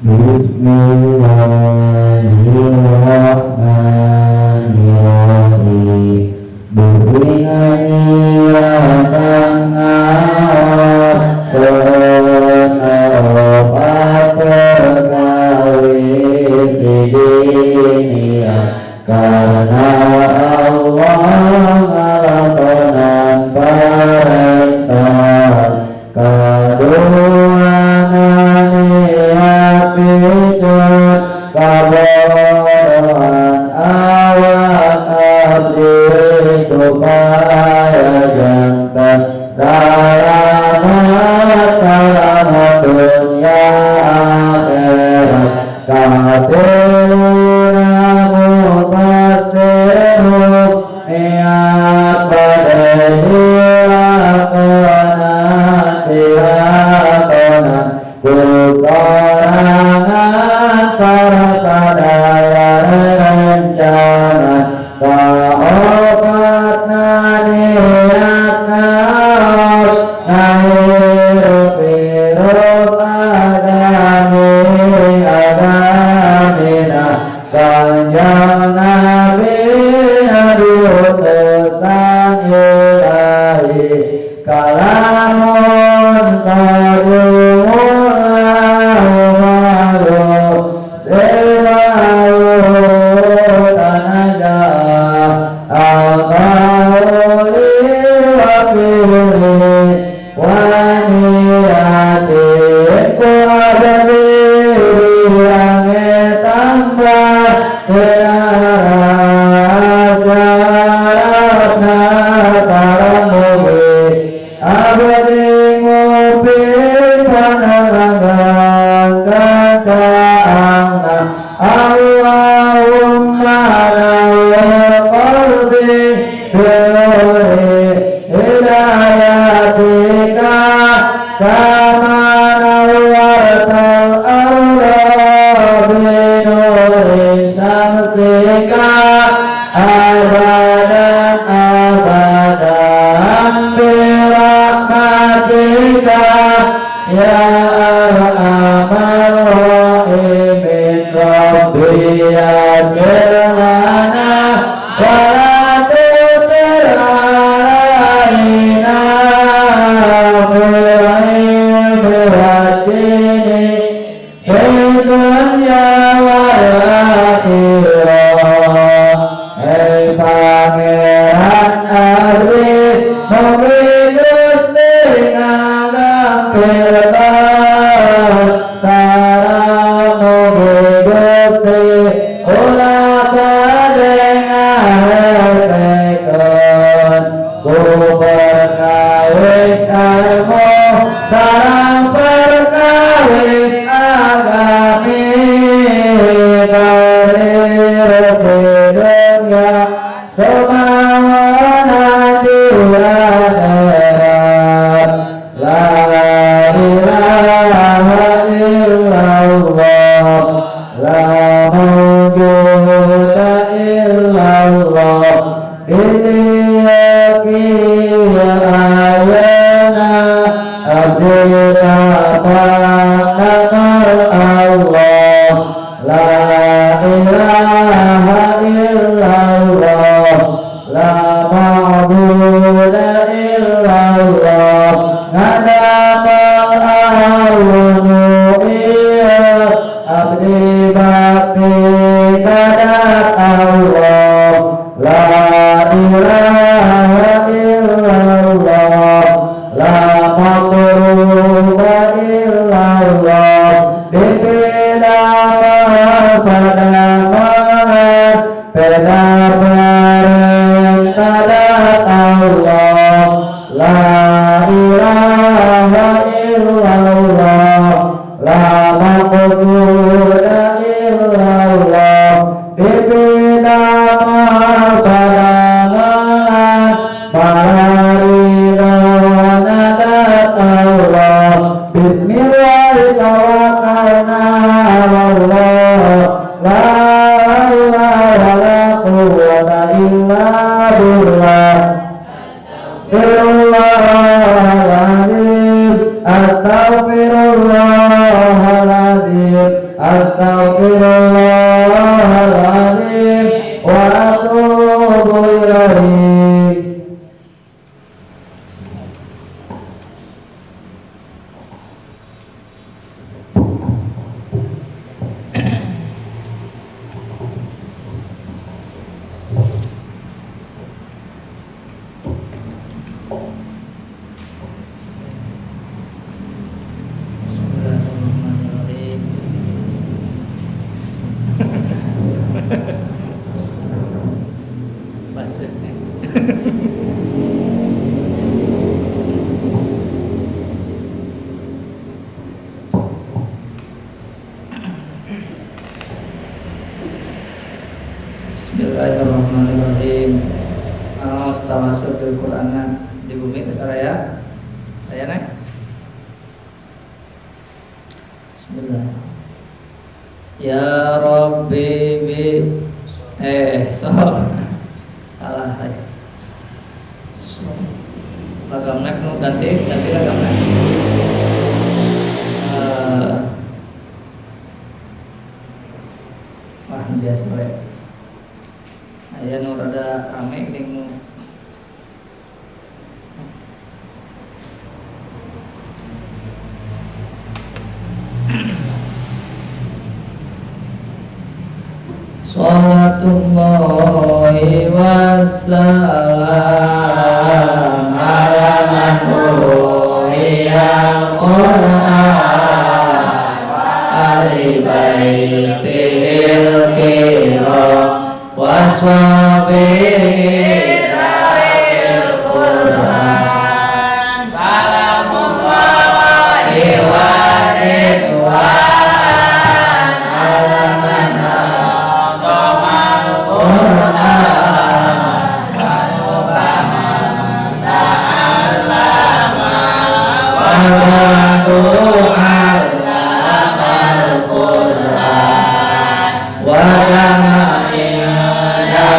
Bismillahirrahmanirrahim. Beringaniatan senapa perkawis sidinia karena Allah ngalakonan perintah kaduanani apicut kabodohan awak abdi supaya jantan salamat dunia akhirat katiluna mubasiru niat badai dilakonan dilakonan kusorangan sarsadaya rencana kaopat naniat naos nahirup-hirup agamina kanjeng Nabi diutusan ilahi kalamun kadumullahu siwahu tanajah al-qawli wa fi'li wa niyati kuadadi yang tambah syarafna salamubi abadi ngopi panangan kacaangna Allahumma nawwir qalbi binuri hidayatika kama nawwartal arda binuri syamsika abadan abadan birahmatika ya arhamar rahimin rabbi yasir lana wa la tusir alaina fil ilmi waddini fid dunya wal akhirah. Hei pangeran arif mugi Gusti ngalampirkan sareng mugi Gusti ulah kadengahesekeun ku perkawis ilmu sareng perkawis agami karir dunia semawana di akhirat. La ilaha illallah la mawjuda illallah iyyaki ya ayana abdina ta'ala Allah. La ilaha illallah la ma'buda illallah ngadamal awnu'iyah abdi bakti kadat Allah. La ilaha illallah la maqruba illallah dibila pada mahat pada kadat Allah. La ilaha illallah la maqsuda illallah dibila pada mahat paridona kadat Allah. Bismillahirrahmanirrahim. Allah la ilaha wa la quwwata illa billah. Astaghfirullahaladzim Astaghfirullahaladzim wa atubu ilaih. Bismillahirrahmanirrahim. Astaghfirullahaladzim Qur'an di bumi kesaraya. Saya naik. Bismillah. Ya Rabbi bi salah ya. Lagam naik nu ganti lagam naik. Biasa baik. Aya nu rada rame geuning nu Shalatullahi wassalam ala man huwiyal Qur'an ahli baitihil kiram wassabirin dawil Qur'an salamullahi wa ridwan ala man aqamal Qur'an anubama ta'allama wa du'allamal Qur'an wa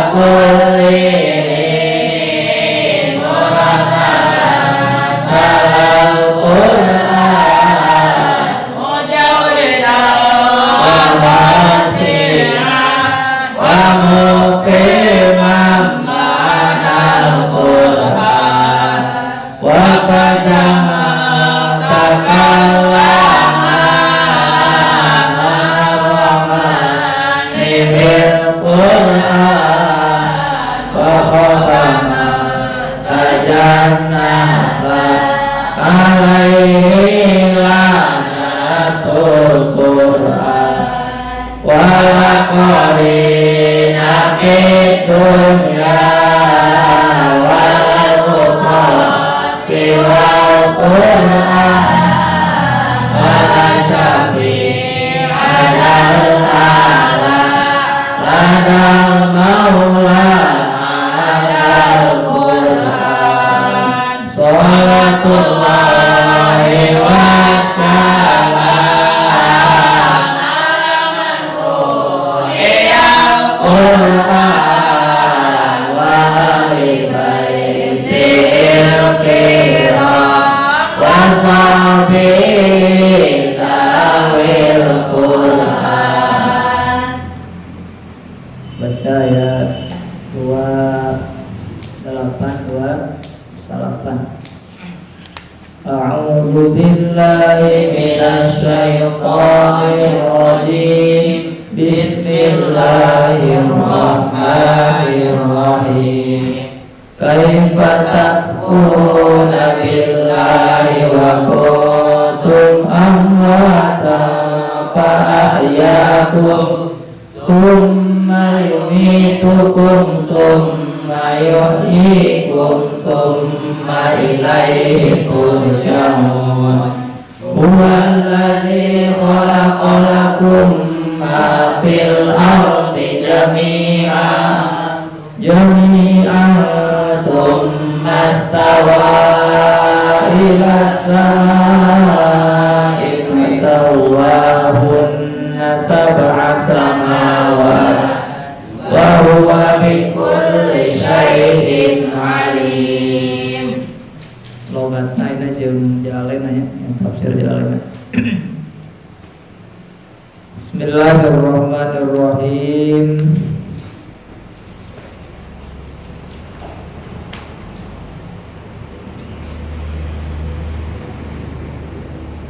Bismillahirrahmanirrahim.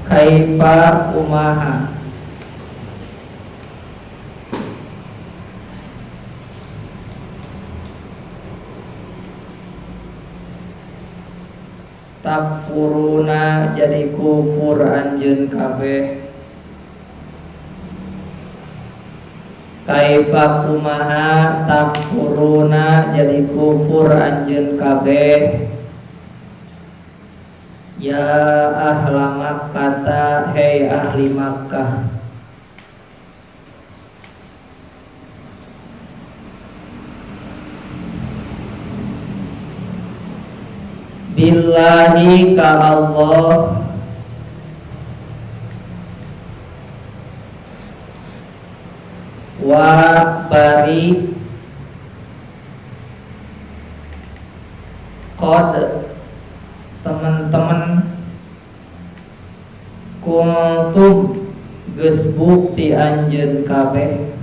Kaifa kumaha. Takfuruna jadi kufur anjeun kabeh. Kaifa kumaha takfuruna jadi kufur anjeun kabeh. Ya ahla Makkah, hei ahli Makkah. Billahi ka Allah, wa bari qad teman-teman kuntum geus bukti anjeun kabeh.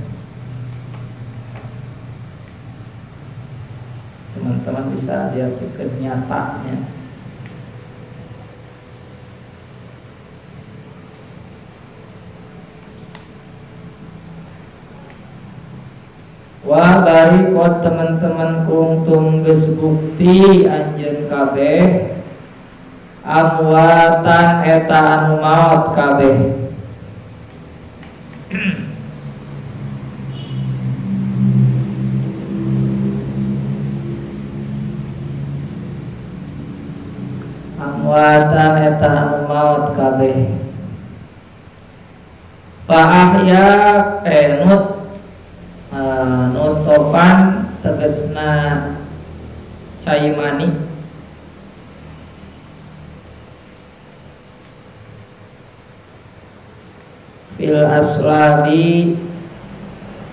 Teman-teman bisa diartikan nyatanya. Wa bari qad teman-teman kuntum geus bukti anjeun kabeh. Amwatan eta anu maot kabeh. Amwatan eta anu maot kabeh. Fa ahya nutopan tegesna caimani. Fil aslabi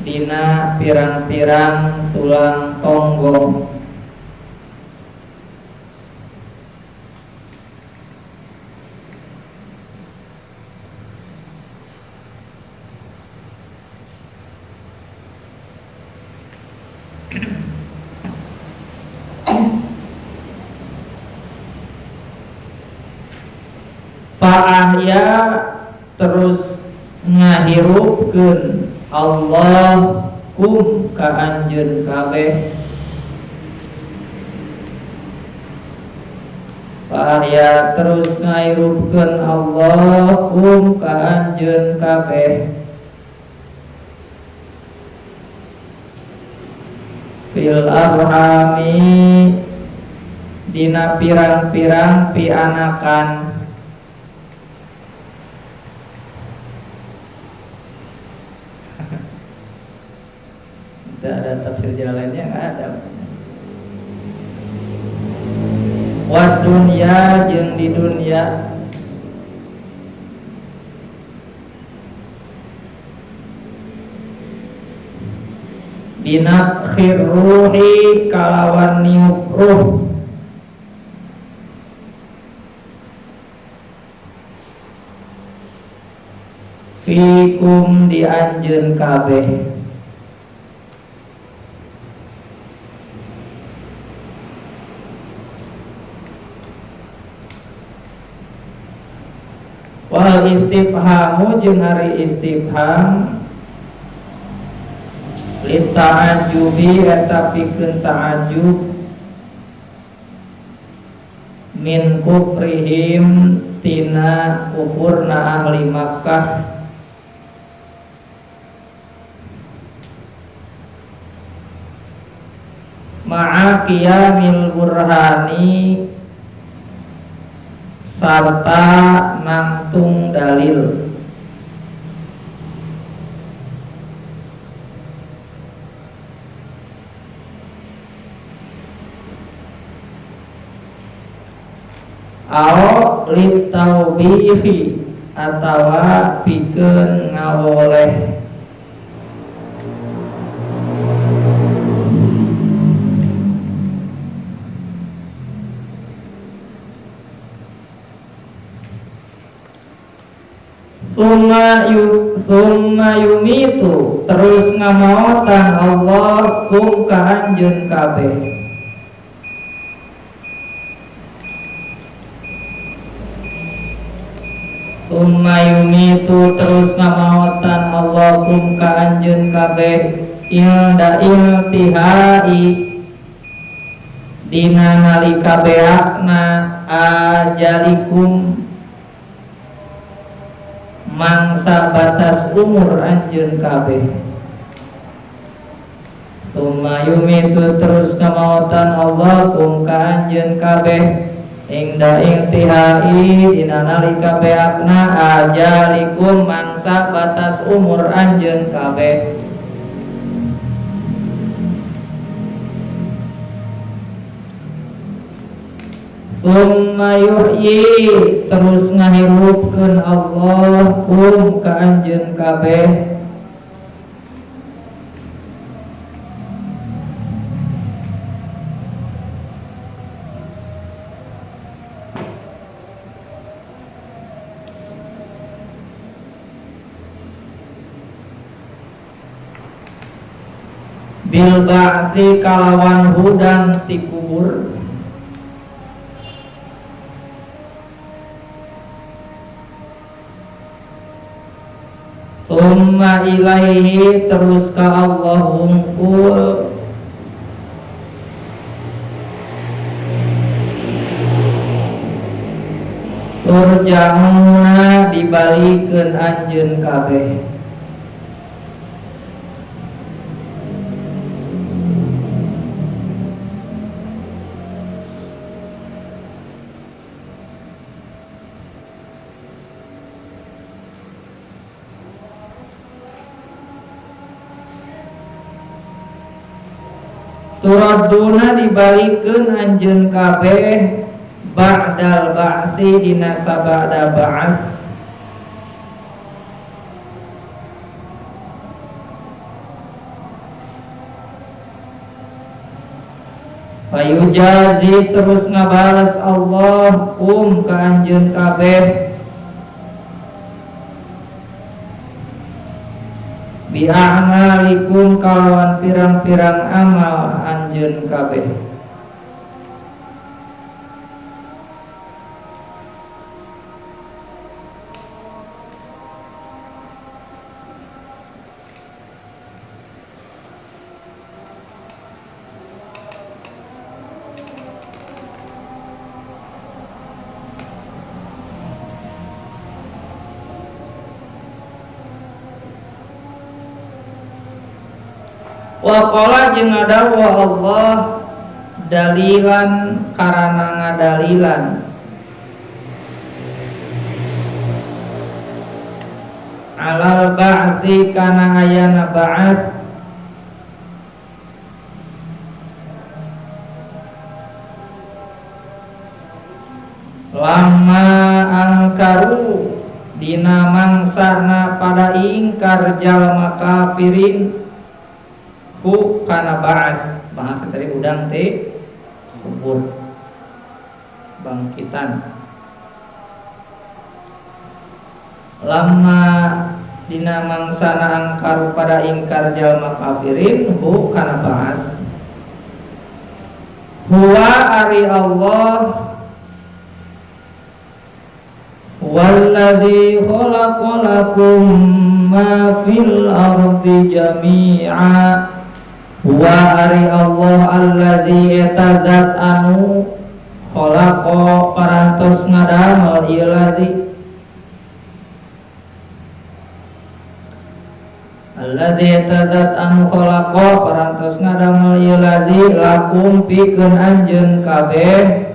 dina pirang-pirang tulang tonggong. Fa'ahya terus ngahirupkeun Allah kum ka anjeun kabeh. Fa'ahya terus ngahirupkeun Allah kum ka anjeun kabeh. Fil arhami dina pirang-pirang pianakan. Tidak ada tafsir jalan lainnya, nggak ada. Wa dunya jeung di dunya. Binakhir ruhi kalawan niup ruh. Fikum di anjeun kabeh. Wal istifhamu jeung ari istifham li ta'ajubi eta pikeun ta'ajub min kufrihim tina kufurna ahli Makkah. Ma'a qiyamil burhani sarta nangtung dalil. Au litaubihi atawa pikeun ngawoleh. summa yumitu terus ngamaotan Allah kum ka anjeun kabeh. Summa yumitu terus ngamaotan Allah kum ka anjeun kabeh ilda iltihai dina nalika beakna ajalikum mangsa batas umur anjeun kabeh. Summa yumitu terus ngamaotan Allah kum ka anjeun kabeh ingda intihai dina nalika beakna ajalikum mangsa batas umur anjeun kabeh. Summa yuhyi terus ngahirupkeun Allah kum ka anjeun kabeh bil ba'si kalawan hudang ti kubur. Summa ilaihi terus ka Allah hungkul turja'una dibalikeun anjeun kabeh. Turaduna dibalikeun anjeun kabeh ba'dal ba'si dina sabada ba'ats. Fayujazi terus ngabalas Allah kum ka anjeun kabeh bi'amalikum kalawan pirang-pirang amal anjeun kabeh. Wa qala jeung ngadawa Allah dalilan karana ngadalilan alal ba'si kana ayana ba'ats lama angkaru dina mangsana pada ingkar jalma kafirin ku kana ba'as. Bahasa tadi udang teh kubur bangkitan. Lama dina mangsana angkar pada ingkar jalma kafirin ku kana ba'as. Huwa ari Allah walladzi khalaqalakum ma fil ardi jami'a. Wa ari Allah alladzi etazat anu khalaqa parantos ngadamel ieu ladzi alladzi etazat anu khalaqa parantos ngadamel ieu ladzi lakum pikeun anjeun kabeh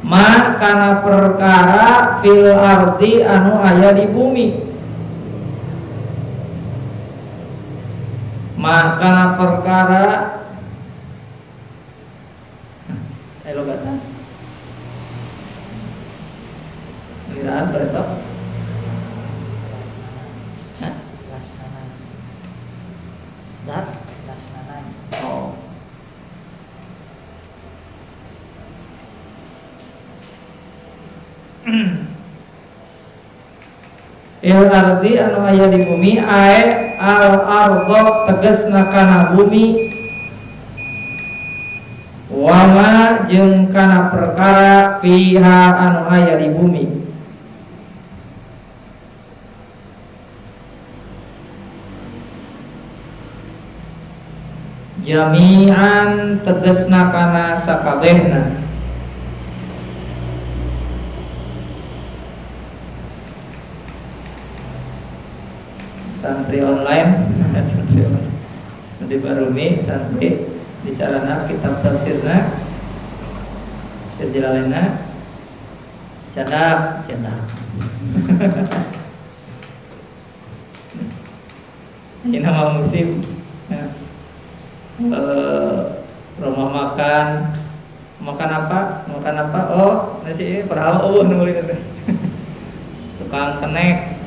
ma kana perkara fil ardi anu aya di bumi. Ma kana perkara elogatan miraan beretok Il ardi anu aya di bumi ae al ardo tegasna kana bumi wama jeung kana perkara fiha anu aya di bumi. Jami'an tegasna kana sakabehna. Santri online, santri online di Barumi, santri bicarana kitab tafsirna sejalalena cadak ini nama musim ya. Rumah makan apa oh nasi padahal nulis itu tukang kenek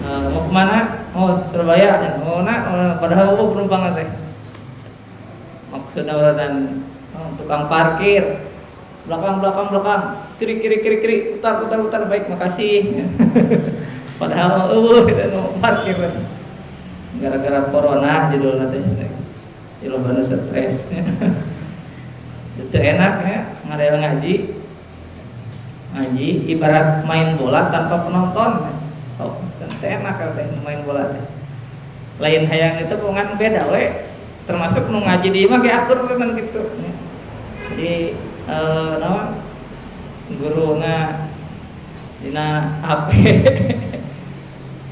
mau kemana? Oh Surabaya. Oh nak, padahal penumpang teh. Maksudnya dan tukang parkir belakang, kiri, utar, baik makasih. Padahal kita mau parkir. Gara-gara corona judulnya teh, jadi lo stres. Itu enak ya, ngadel ngaji ibarat main bola tanpa penonton. Oh, enak kalau main bola teh. Lain hayang itu pungan beda we. Termasuk nu ngaji di imah ge akur memang gitu. Jadi naon guruna dina HP.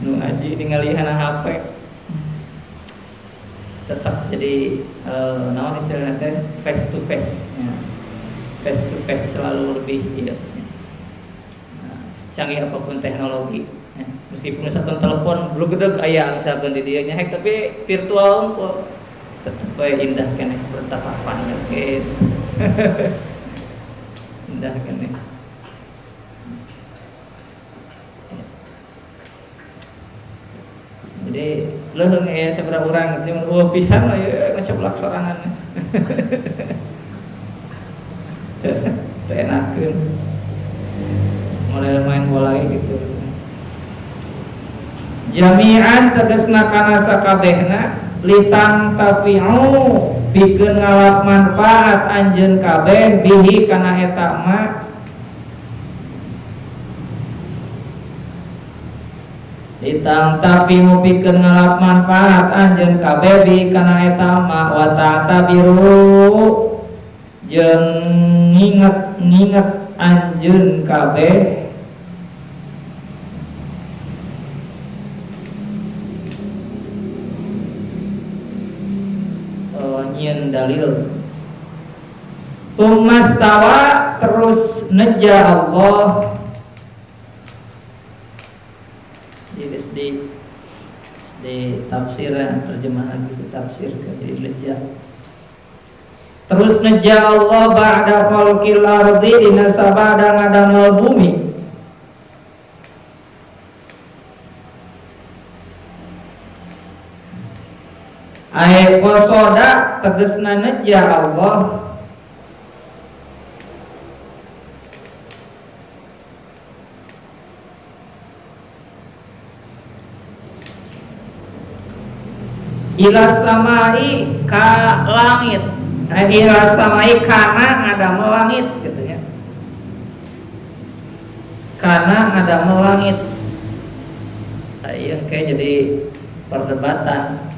Nu ngaji tinggalihan HP. Tetap jadi naon istilahnya teh face to face ya. Face to face selalu lebih hidup. Canggih apapun teknologi ya. Meskipun satu telepon belum gede aya misalkan di dia nyahek tapi virtual kok tetap indah kene bertatapan gitu. Indah kene. Jadi leuheung aya sabaraha urang teh eueuh pisan lah ya ngacoblak sorangan. Teu enakeun. Mulai main bola gitu. Jami'an tegasna kana sakabehna litang tafi'u pikeun ngalap manfaat anjeun kabeh bihi kana eta ma litang tafi'u pikeun ngalap manfaat anjeun kabeh bihi kana eta ma wa ta'tabiru jeung nginget anjeun kabeh nyin dalil. Summastawa terus neja Allah di tafsir terjemahan di tafsir jadi neja. Terus neja Allah ba'da khalqil ardi dina sabada ngadamel bumi. Ayat qasoda tegasna neja Allah ila samai ka langit. Ila samai kana ngadamel langit gitu ya. Kana ngadamel langit. Yang kayak jadi perdebatan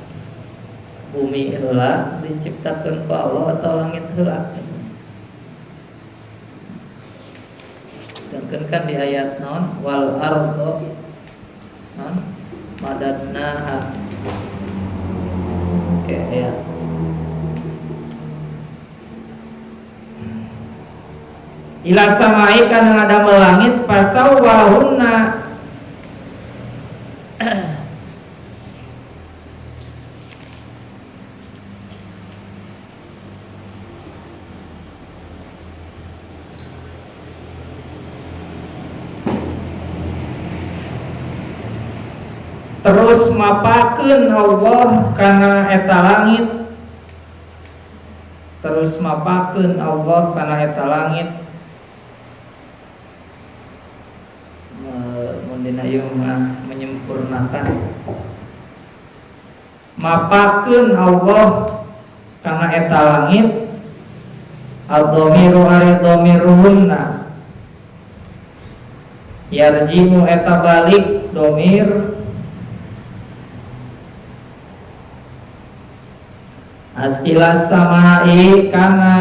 bumi heula diciptakeun ku Allah atau langit heula. Sedangkan kan di ayat naon wal ardo naon madadnaha. Oke ya. Ila samai kana ngadamel langit pasawwahunna terus mapakeun Allah kana eta langit. Terus mapakeun Allah kana eta langit mundina ieu mah menyempurnakan mapakeun Allah kana eta langit ad-dhamiru ari dhamiruhunna yarji'u eta balik dhamir as'ilas samai kana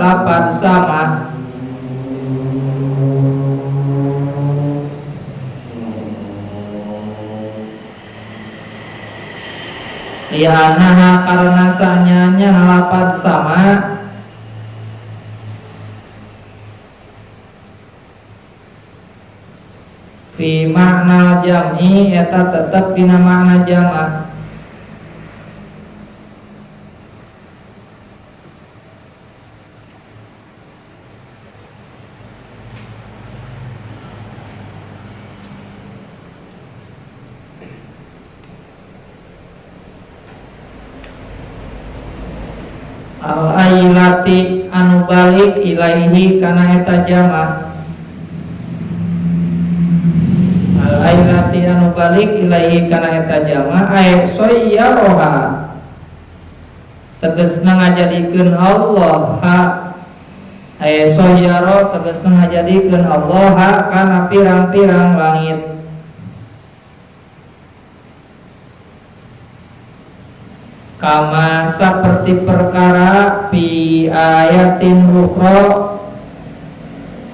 lapad sama lianaha karena sanyanya lapad sama fi makna jam'i eta tetep dina makna jama' al-ailati anu balik ilaihi kana eta jama' al-ailati anu balik ilaihi kana eta jama' ay soyyaroha tegasna ngajadikeun Allah ha ay soyyaro tegasna ngajadikeun Allah ha kana pirang-pirang langit kama saperti perkara fi ayatin ukhra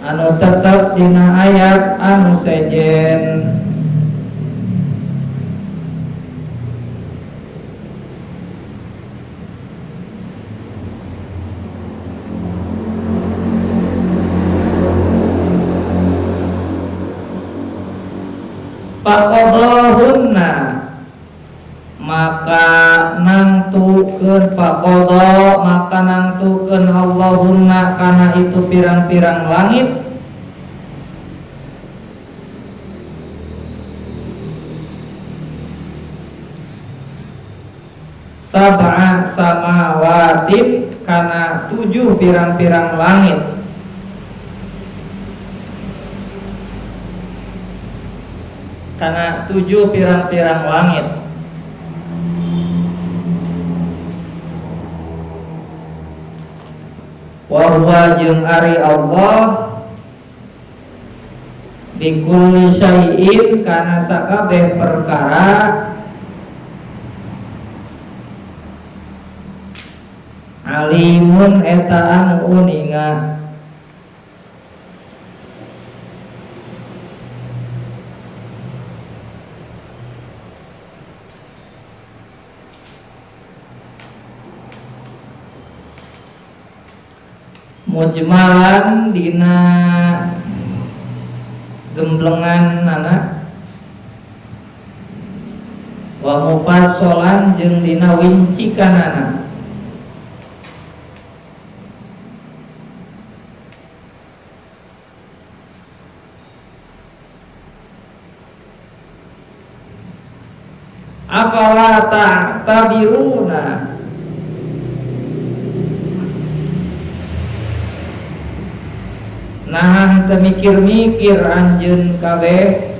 anu tetep dina ayat anu sejen faqadahunna maka nangtukeun faqadha maka nangtukeun Allahunna kana itu pirang-pirang langit sab'a samawatin kana 7 pirang-pirang langit kana 7 pirang-pirang langit wa huwa jeung ari Allah bikulli syai'in kana sakabeh perkara alimun eta anu uninga mujmalan dina gemblengan nana wa mufassalan jeung dina wincikanana afala ta'tabiruna nahan teu mikir-mikir anjeun kabeh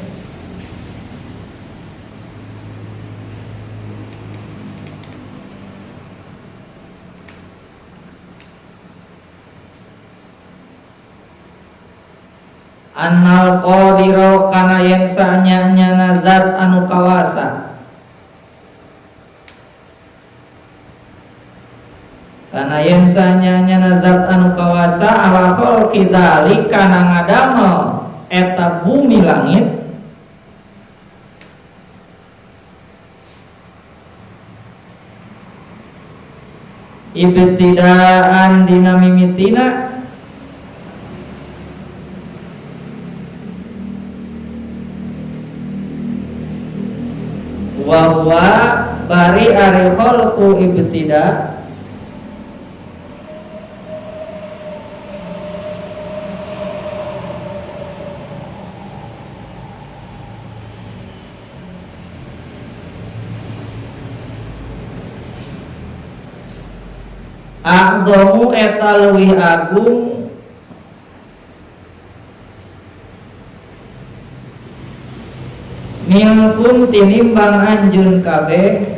annal qadira kana yen sanyana zat anu kawasa kana yen sanyana zat anu kawasa ala khalqi dzalik kana ngadamel eta bumi langit ibtidaan dina mimitina wa huwa bari ari khalqu ibtida a'dhamu eta leuwih agung minkum tinimbang anjeun kabeh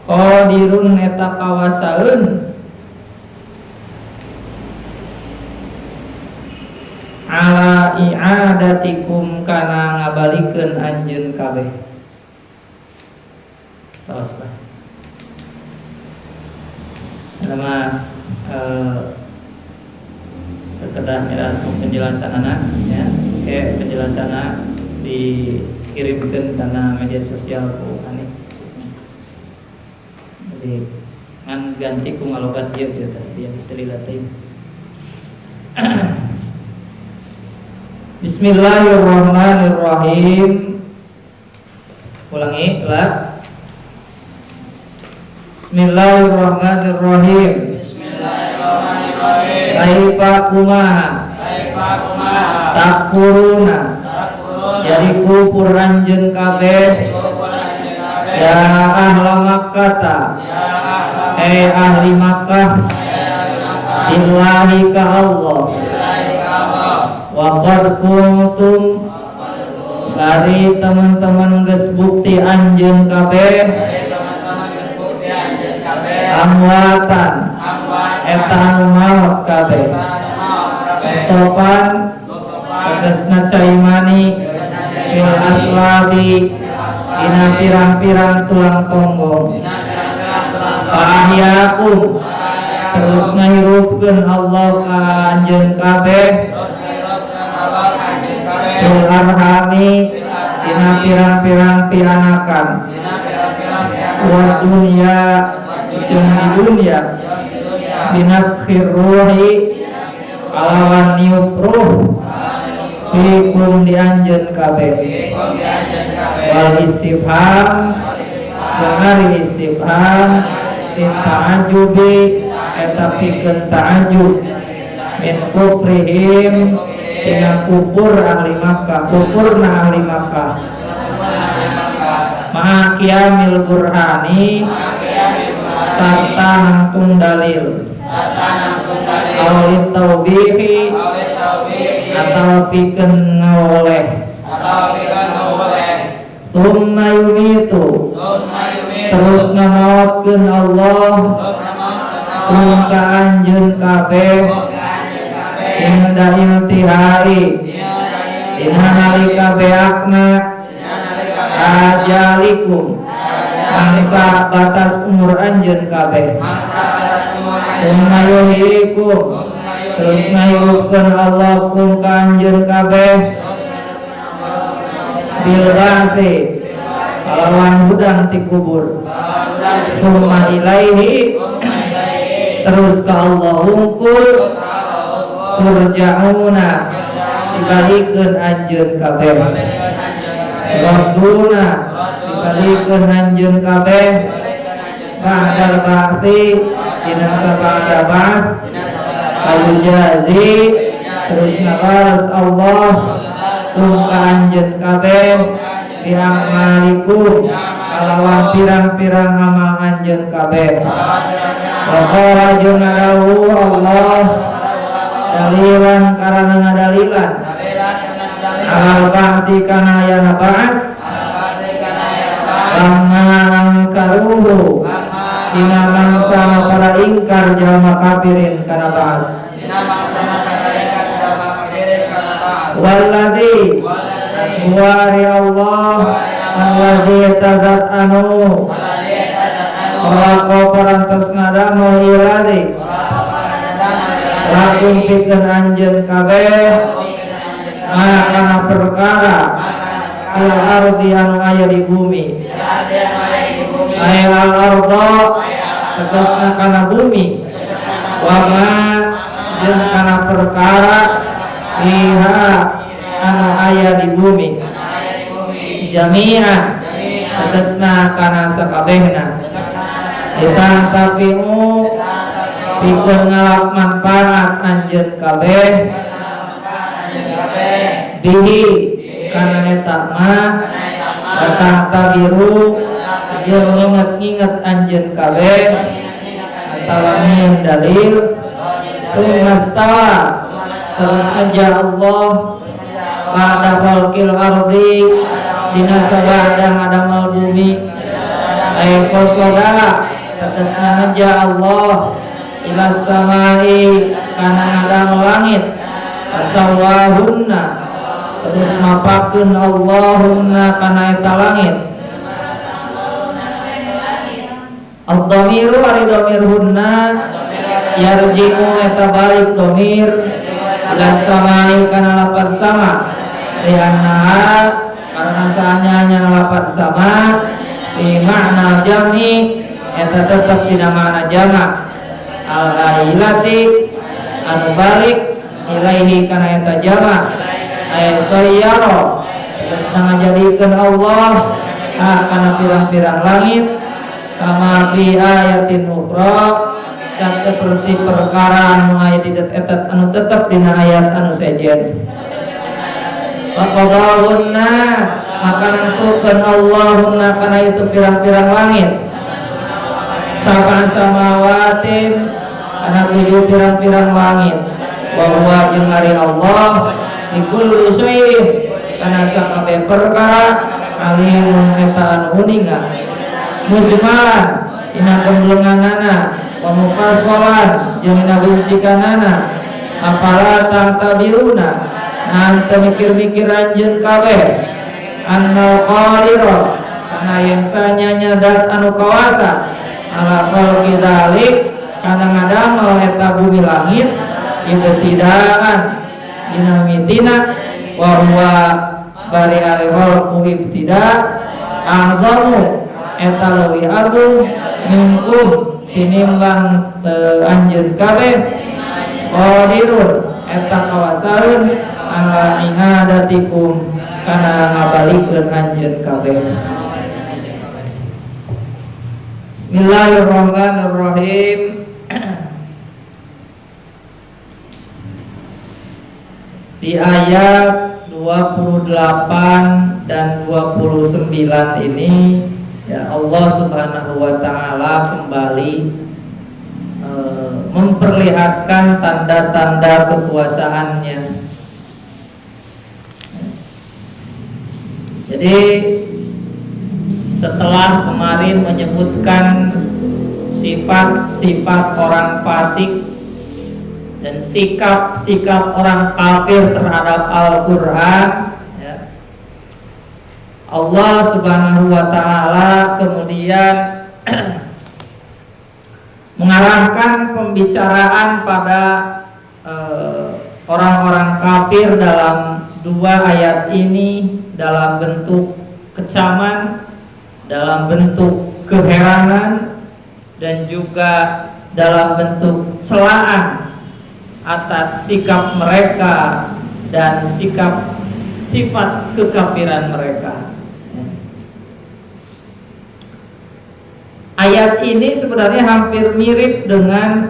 qadirun eta kawasaeun ala i'adatikum kana ngabalikeun anjeun kabeh. Teruslah. Nama kedah penjelasan anak ya, penjelasan dikirimkan karena media sosial ku ani. Jadi ngan ganti ku ngalogat dia biasa dia dililatin. Bismillahirrahmanirrahim. Ulangi lah. Bismillahirrahmanirrahim. Bismillahirrahmanirrahim. Kaifa kumaha takfuruna jadi kufur anjeun kabeh ya ahla Makkah ahli Makkah billahi ka Allah wa qad kuntum dari teman-teman geus bukti anjeun kabeh amwatan eta anu maot kabeh topan tegasna caimani fil aslabi dina pirang-pirang tulang tonggo ahyakum terus ngahirupkeun Allah ka anjeun kabeh fil arhami dina pirang-pirang pianakan wa dunya jeung di dunya binakhir ruhi kalawan niup ruh fikum di anjeun kabeh wal istifham jeung istifham ta'ajubi eta pikeun ta'ajub min kufrihim dina kufur ahli Makkah kufurna ahli Makkah ma'a qiyamil burhani sarta nangtung dalil awlit taubihi atau pikeun ngoleh tsumma yumitu terus ngamaotkeun Allah ka anjeun kabeh inda intihai dina nalika beakna ajalikum mangsa batas umur anjeun kabeh tsumma yuhyikum terus ngayupkeun Allah kum ka anjeun kabeh bil ba'tsi kalawan hudang ti kubur tsumma ilaihi terus ka Allah hungkul turja'una dibalikeun anjeun kabeh radduna dibalikeun anjeun kabeh ba'dal ba'tsi dina sabada ba'ts ayu jazi terus ngabaras Allah kum ka anjeun kabeh bi amalikum kalawan pirang-pirang amal anjeun kabeh wa qala jeung ngadawu Allah dalilan karana ngadalilan alal ba'si kana ayana ba'ts lamma angkaruhu dina mangsa para ingkar jalma kafirin kana ba'ts walladzi huwari Allah alladzi tazat anu Wako parantos ngadamel iladi lakum pikeun anjeun kabeh kana perkara al ardi anu aya di bumi ay al arda tegasna kana bumi wa ma jeung kana perkara iha anu aya di bumi jami'an tegasna kana sakabehna ditang tapimu pikeun ngalap manfaat anjeun kabeh bihi kana eta mah datang tabiru jeung nginget anjeun kabeh atawa nyieun dalil Tsummastawa terus aja Allah pada khalqil ardi dina sabada ngadamal bumi ay qasada tegasna aja Allah ila samai kana ngadang langit asawahunna terus mapakeun Allahunna kana eta langit ad-dhamiru ari dhamirhunna yarji'u eta balik dhamir ila samai kana lafaz sama lianna karena sahanya lafaz sama di makna jami eta tetap dina makna jamak al-ailati anu balik ilaihi kana eta jamak ay sayyara terus ngajadikeun Allah kana pirang-pirang langit kama fi ayatin ukhra seperti perkara anu aya di eta anu tetep dina ayat anu sejen faqadahunna maka nentukeun Allahunna kana itu pirang-pirang langit sab'a samawatin kana 7 pirang-pirang langit wa huwa jeung ari Allah di kulli syai'in kana sakabeh perkara alimun eta anu uningan mujmalan dina gemblenganana wa mufassalan jeung dina rincikanana apala tantabiruna anta mikir-mikir anjeun kabeh annal qadira kana yang sanyanya dat anu kawasa ala khalqi dzalik kana ngadamel eta bumi langit ibtidaan dina mitina wa huwa bari ari khalqu ibtida a'zamu eta leuwih agung minkum tinimbang anjeun kabeh qadirun eta kawasareun ala ihadatikum kana ngabalikeun anjeun kabeh. Bismillahirrahmanirrahim. Di ayat 28 dan 29 ini ya Allah Subhanahu wa taala kembali memperlihatkan tanda-tanda kekuasaannya. Jadi setelah kemarin menyebutkan sifat-sifat orang fasik dan sikap-sikap orang kafir terhadap Al-Qur'an ya, Allah Subhanahu wa taala kemudian mengarahkan pembicaraan pada orang-orang kafir dalam 2 ayat ini dalam bentuk kecaman, dalam bentuk keheranan, dan juga dalam bentuk celaan atas sikap mereka dan sifat kekafiran mereka. Ayat ini sebenarnya hampir mirip dengan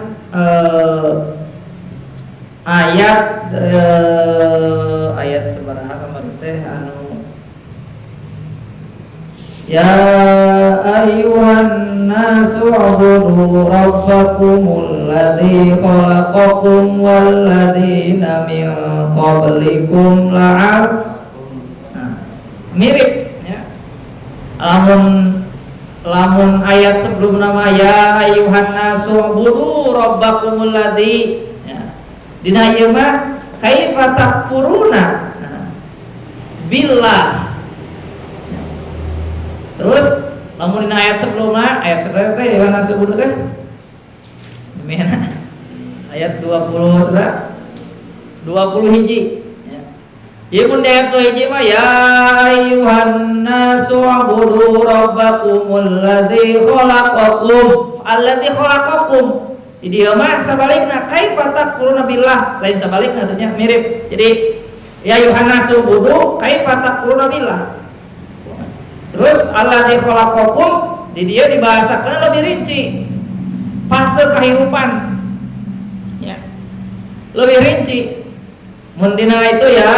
ayat sabaraha kemarin teh anu ya ayyuhan nasu ubudu rabbakumul ladzi khalaqakum wal ladzina min qablikum mirip ya. Lamun ayat sebelum nama ya ayyuhan nasu ubudu rabbakumul ladzi ya. Dina ieu mah kaifa takfuruna billah. Terus lamun dina ayat sebelumna ayat seberapa teh ya nasu ubudu teh? Ayat 20 sudah 20 hiji ya. Ieu mun ayat 2 hiji mah ya ayyuhan nasu ubudu rabbakumul ladzi khalaqakum alladzi khalaqakum. Jadi mah sabalikna kaifa takfuruna billah, lain sabalikna artinya mirip. Jadi ya ayyuhan nasu ubudu kaifa takfuruna billah. Terus alladzi khalaqakum di dia dibahasakan lebih rinci. Fase kehidupan. Ya. Lebih rinci. Mun dina itu ya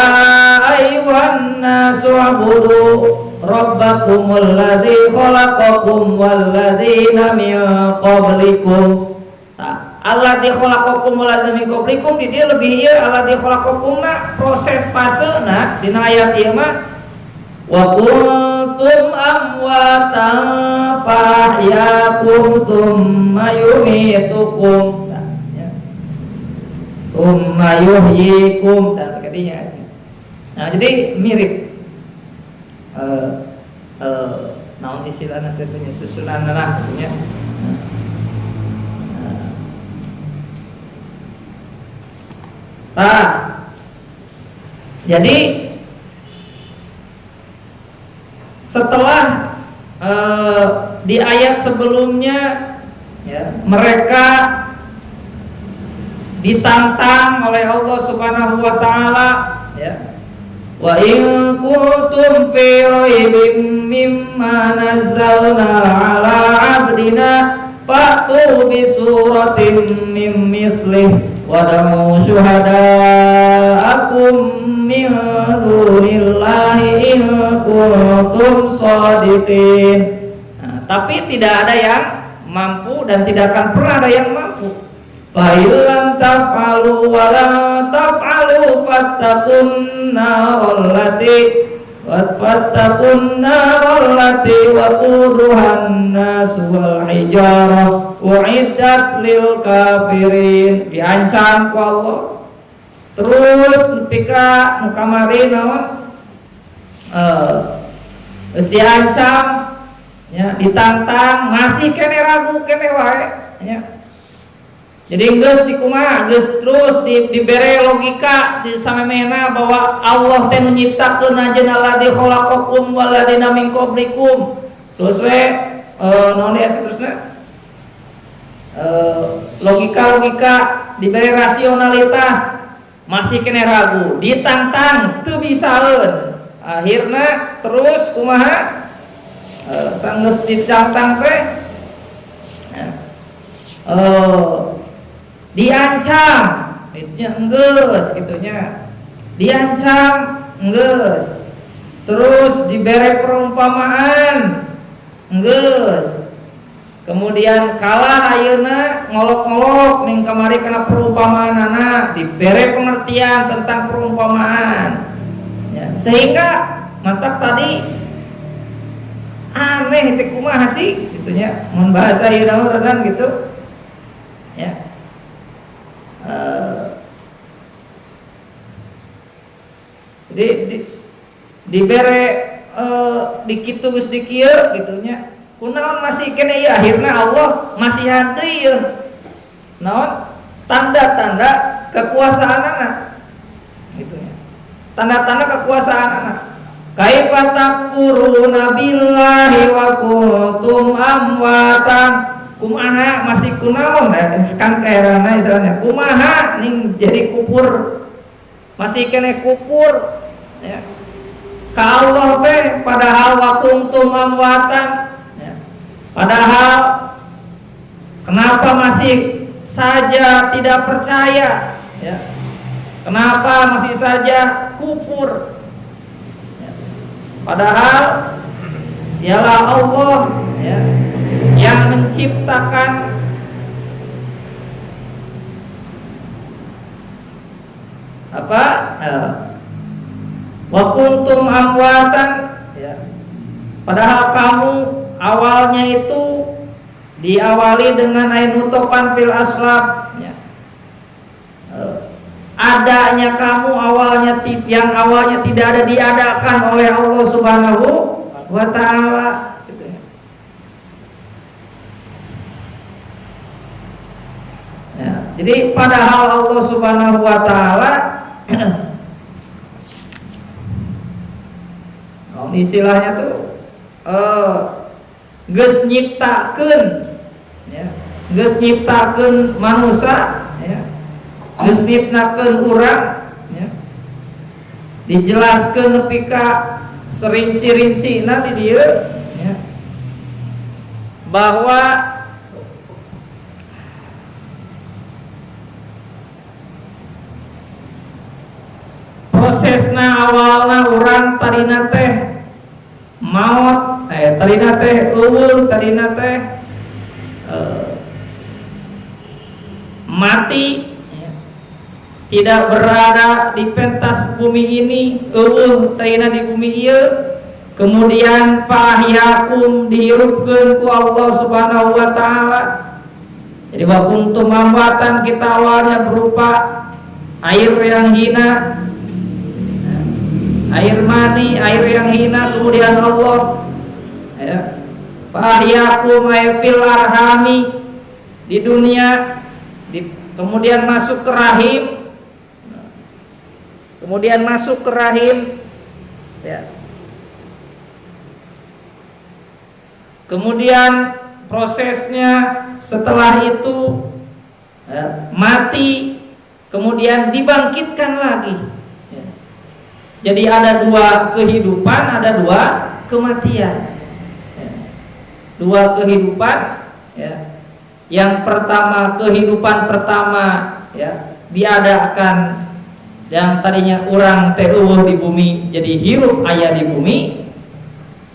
ayyuhan nasu ubudu rabbakumul ladzi khalaqakum wal ladzina min qablikum. Alladzi khalaqakum wal ladzina min qablikum di dieu lebih ieu alladzi khalaqakum proses fasena dina ayat ieu mah wa kuntum amwatan fahyakum tsumma yumitukum tsumma yuhyikum dan begininya. Nah, jadi mirip naon istilahna teh susunanna gitu nya. Nah, jadi setelah di ayat sebelumnya ya, mereka ditantang oleh Allah Subhanahu wa taala ya. Wa in kuntum fi raibin mimma nazzalna ala 'abdina fa'tu bi suratin min mithlihi wad'u syuhada'akum min dunillahi in kuntum shadiqin. Nah, tapi tidak ada yang mampu dan tidak akan pernah ada yang mampu. Fa illam taf'alu wa la taf'alu fattaqun narallati waquduhan nas wal hijarah u'iddat lil kafirin. Diancam ku Allah. Terus pika kamari naon geus diancam ya, ditantang masih kene ragu kene wae ya. Jadi geus dikumaha geus terus dibere logika di samemena bahwa Allah teh nu nyiptakeun ajeun alladzi khalaqakum wal ladzina min qablikum. Terus we naon ya seterusna logika diberi rasionalitas masih kena ragu, ditantang teu bisaeun. Akhirna terus kumaha sanggeus ditantang teh diancam itunya enggeus gitunya, diancam enggeus, terus diberi perumpamaan enggeus, kemudian kalah ayeuna ngolok-ngolok ning kamari kana perumpamaanana, diberi pengertian tentang perumpamaan ya, sehingga mantap tadi aneh teh kumaha sih gitunya mun bahasa ieu renan gitu ya. Dibere dikitu geus dikieu gitunya kunaon masih kene ieu, akhirna Allah masih hade ieu naon tanda-tanda kekuasaanana gitunya, tanda-tanda kekuasaanana. Kaifa takfuruna billahi wa kuntum amwatan, kumaha masih kunaon kan kaerana istilahnya kumaha ning jadi kufur masih kene kufur ya ka Allah teh padahal wa kuntum amwatan ya. Padahal kenapa masih saja tidak percaya ya, kenapa masih saja kufur ya. Padahal dialah Allah ya yang menciptakan apa wa kuntum amwatan ya. Padahal kamu awalnya itu diawali dengan ainutofan fil aslab ya. Adanya kamu awalnya yang awalnya tidak ada diadakan oleh Allah Subhanahu wa taala. Jadi padahal Allah Subhanahu wa taala istilahnya tuh geus nyiptakeun ya, geus nyiptakeun manusia ya, geus nyiptakeun urang ya. Dijelaskeun nepi ka serinci-rincina di dieu ya, bahwa prosesna awalna urang tadina teh maot tadina teh eueul tadina teh mati, ya. Tidak berada di pentas bumi ini, taina di bumi ieu, kemudian fahyakum dihirupkeun ku Allah Subhanahu wa taala. Jadi wa kuntum amwatan, kita awalnya berupa air yang hina, air mani, air yang hina, kemudian Allah ya, fahyakum fil arhami, di dunia, kemudian masuk ke rahim, ya. Kemudian prosesnya setelah itu ya, mati, kemudian dibangkitkan lagi, ya. Jadi ada dua kehidupan, ada dua kematian, ya. Dua kehidupan, ya. Yang pertama, kehidupan pertama, ya, diadakan yang tadinya orang teueuh di bumi jadi hirup aya di bumi,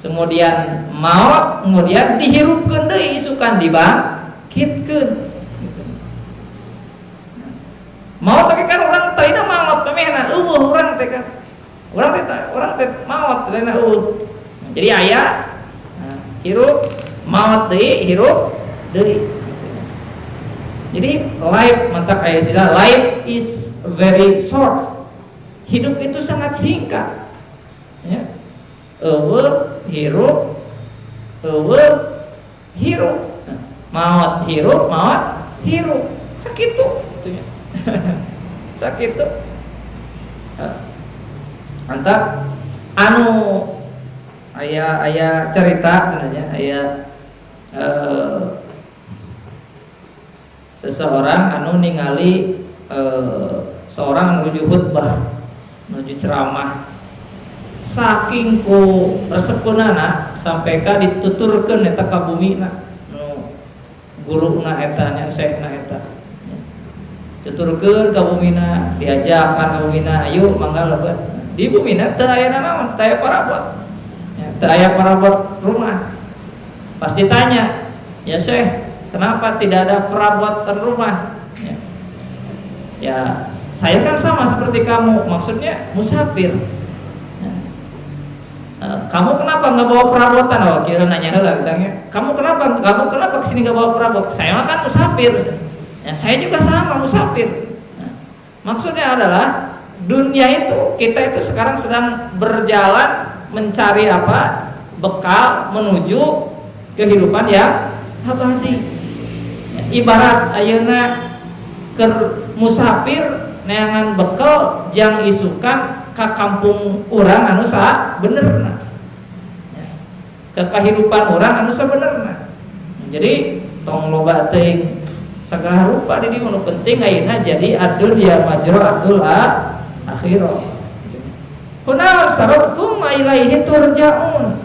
kemudian maut, kemudian dihirupkeun deui isukan dibangkitkeun. Maut teh kan urang tadina maut memehna eueuh urang teh kan. Urang teh maut tadina eueuh. Jadi aya hirup maut deui, hirup deui. Jadi life, mata kayak istilah life is very short. Hidup itu sangat singkat, ya. Hirup, hirup, maut hirup, sakitu, itunya. Sakitu. Mantap. Anu aya cerita sebenarnya aya seseorang anu ningali seorang menuju khutbah, menuju ceramah, saking ku resepeunana sampai ka dituturkeun eta ka bumina nu guruna eta nya syekhna eta, tuturkeun ka bumina, diajakan ka bumina, ayo mangga lebat di bumina teu aya naon, teu aya parabot, ya, teu aya parabot rumah. Pasti tanya, ya Syekh, kenapa tidak ada perabotan rumah? Ya, saya kan sama seperti kamu, maksudnya musafir. Kamu kenapa nggak bawa perabotan? Oh, kira nanya heula ditanya. Kamu kenapa kesini nggak bawa perabot? Saya kan musafir. Ya, saya juga sama musafir. Maksudnya adalah dunia itu, kita itu sekarang sedang berjalan mencari apa? Bekal menuju kehidupan yang abadi. Ya, ibarat ayeuna ke musafir neangan bekal jang isukan ka kampung orang anu sabenerna, ya, ke kehidupan orang anu sabenerna. Jadi tong loba teuing sagala rupa di dieu nu penting ayeuna jadi adul ya majra adul akhirah. Kunaon sabab summa ilaihi turja'un,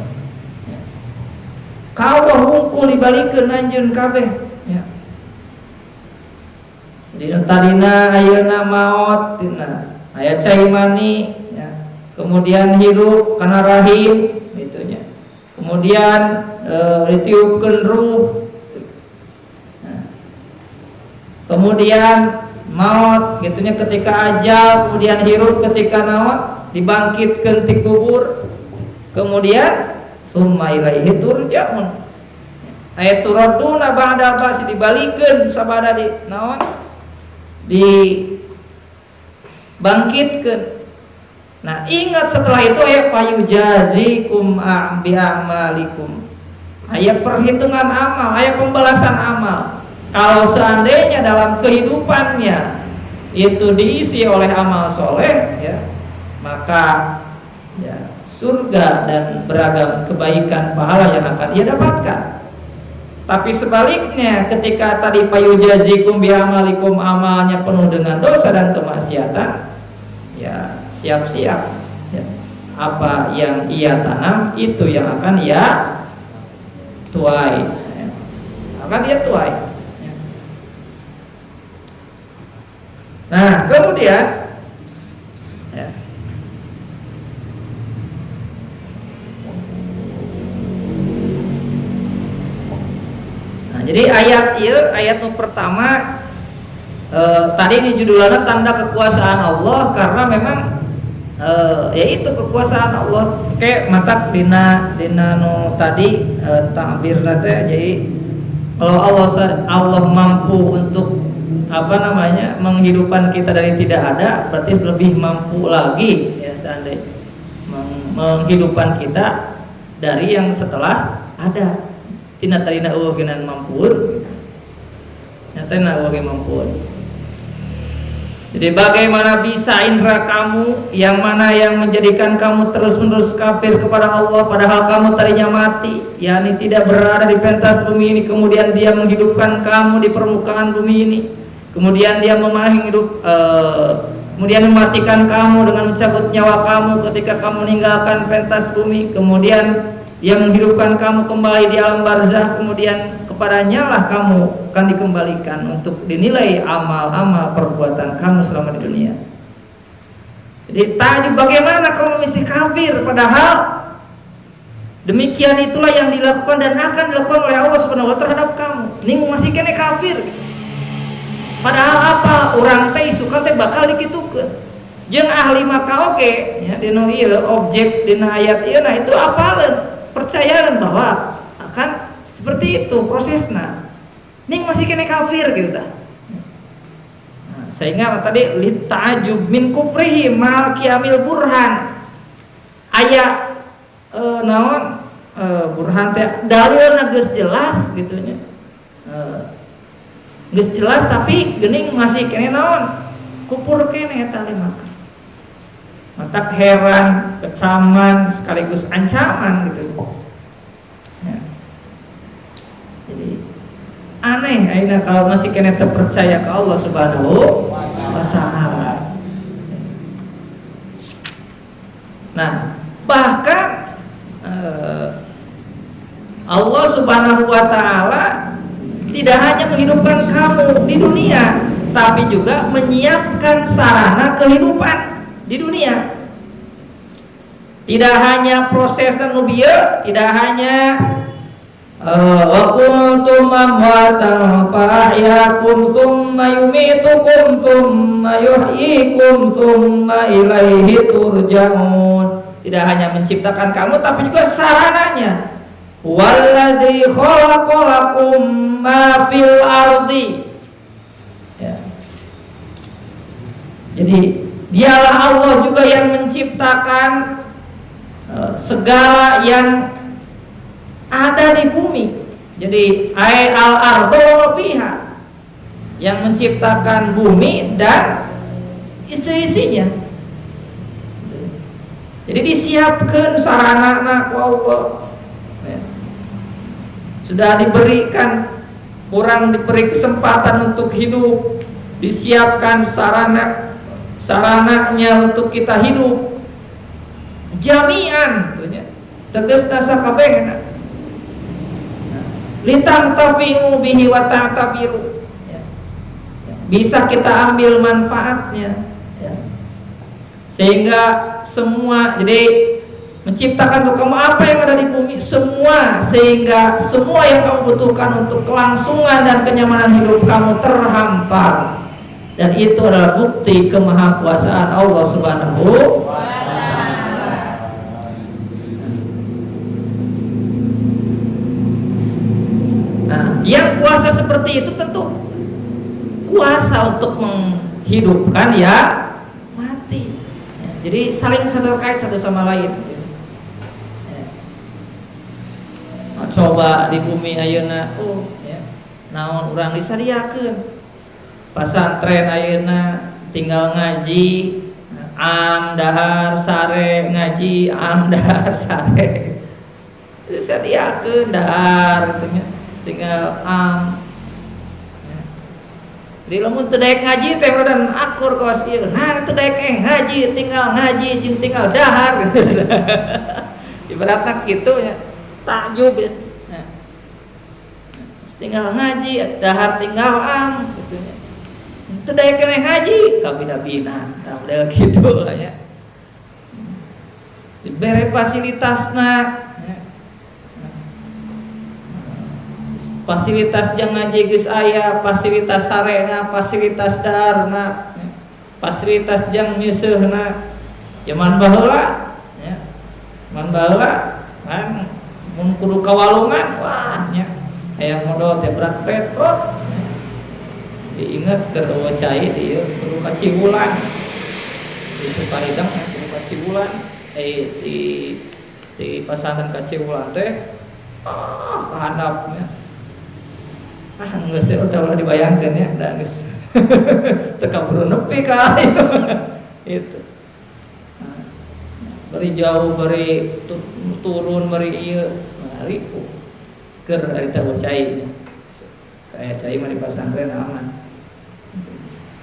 ya. Ka Allah hungkul dibalikeun anjeun kabeh, ya. Jadi tadina ayeuna maut, tina aya cai mani, ya. Kemudian hidup kana rahim, itunya. Kemudian ditiupkeun ruh. Nah. Kemudian maut, gitunya ketika ajal, kemudian hidup ketika naon, dibangkitkeun ti kubur. Kemudian summa ilaihi turja'un. Aya turaduna ba'da ba'si dibalikeun sabada di naon? Dibangkitkan. Nah, ingat setelah itu ayat fayujazikum bi a'malikum. Ayat perhitungan amal, ayat pembalasan amal. Kalau seandainya dalam kehidupannya itu diisi oleh amal soleh, ya, maka ya, surga dan beragam kebaikan pahala yang akan ia dapatkan. Tapi sebaliknya, ketika tadi payujazikum bi'amalikum, amalnya penuh dengan dosa dan kemaksiatan, ya siap-siap, ya, apa yang ia tanam itu yang akan ia tuai, ya. Akan ia tuai, ya. Nah kemudian, ya, jadi ayat ieu, ayat nu pertama tadi ini judulnya tanda kekuasaan Allah karena memang yaitu kekuasaan Allah kayak matak dina nu tadi takbir teh. Jadi kalau Allah mampu untuk menghidupkan kita dari tidak ada, berarti lebih mampu lagi ya seandainya menghidupkan kita dari yang setelah ada. Tina tarina eueuh genan mampun, nyata na eueuh mampun. Jadi bagaimana bisa indera kamu yang mana yang menjadikan kamu terus-menerus kafir kepada Allah padahal kamu tadinya mati, yakni tidak berada di pentas bumi ini, kemudian Dia menghidupkan kamu di permukaan bumi ini, kemudian Dia kemudian mematikan kamu dengan mencabut nyawa kamu ketika kamu meninggalkan pentas bumi, kemudian Dia menghidupkan kamu kembali di alam barzakh, kemudian kepadanya lah kamu akan dikembalikan untuk dinilai amal-amal perbuatan kamu selama di dunia. Jadi takjub bagaimana kamu masih kafir padahal demikian itulah yang dilakukan dan akan dilakukan oleh Allah Subhanahu wa taala terhadap kamu. Ini masih kene kafir. Padahal apa? Urang teh suka teh bakal dikitukeun. Jeung ahli maka oge nya dina ieu objek dina ayat ieu nah itu apaleun percayaan bahwa akan seperti itu prosesnya. Ning masih kena kafir gitu dah. Nah, sehingga tadi litajub min kufrihi mal qiyamil burhan. Aya naon burhan teh dalilna geus jelas gitu nya. Geus jelas tapi geuning masih kene naon? Kufur kene eta maka. Matak heran, kecaman sekaligus ancaman gitu. Ya. Jadi aneh ayeuna kalau masih kena terpercaya ke Allah Subhanahu wa taala. Nah, bahkan Allah Subhanahu wa taala tidak hanya menghidupkan kamu di dunia, tapi juga menyiapkan sarana kehidupan di dunia. Tidak hanya proses nubiyah, tidak hanya wa kuntum amwatan fa ahyakum tsumma yumitukum tsumma yuhyikum tsumma ilaihi turja'un. Tidak hanya menciptakan kamu tapi juga sarananya. Walladzi khalaqalakum ma fil ardi. Ya. Jadi Dialah Allah juga yang menciptakan segala yang ada di bumi. Jadi al-ardu fiha, yang menciptakan bumi dan isi-isinya. Jadi disiapkan sarana ku Allah. Sudah diberikan, orang diberi kesempatan untuk hidup, disiapkan sarananya untuk kita hidup jami'an tegasna sakabehna litang tafi'u bihi wa ta'tabiru, bisa kita ambil manfaatnya sehingga semua, jadi menciptakan untuk kamu apa yang ada di bumi semua, sehingga semua yang kamu butuhkan untuk kelangsungan dan kenyamanan hidup kamu terhampar. Dan itu adalah bukti kemahakuasaan Allah Subhanahu wa taala. Nah, yang kuasa seperti itu tentu kuasa untuk menghidupkan ya mati. Jadi saling terkait satu sama lain. Coba di bumi ayeuna naon urang disadiakeun pasantren ayeuna tinggal ngaji am dahar sare ngaji am dahar sare disadiakeun dahar tinggal am. Jadi lamun teu daek ngaji teh dan akur kawas ieu nah teu daek ngaji tinggal ngaji jeung tinggal dahar ibaratna kitu nya takjub tinggal ngaji dahar tinggal am gitu nya. Teu daek keneh ngaji kabina-bina tah model kitu lah nya. Dibere fasilitasna fasilitas jeung ngaji geus aya, fasilitas sarena, fasilitas daharna, fasilitas jeung nyeuseuna. Zaman baheula nya. Man baheula kan mun kudu kawalungan wah nya aya modal teh berat petrol. Diingat ke cai di kudu ka Cibulan. Di Sukaridang kudu ka Cibulan. Di pasantren ka Cibulan teh kehandapnya geus udah dibayangkeun ya da geus teu kaburu nepi ka itu beri jauh beri turun beri ieu mari keur eta cai kayak cai mah di pasantren aman.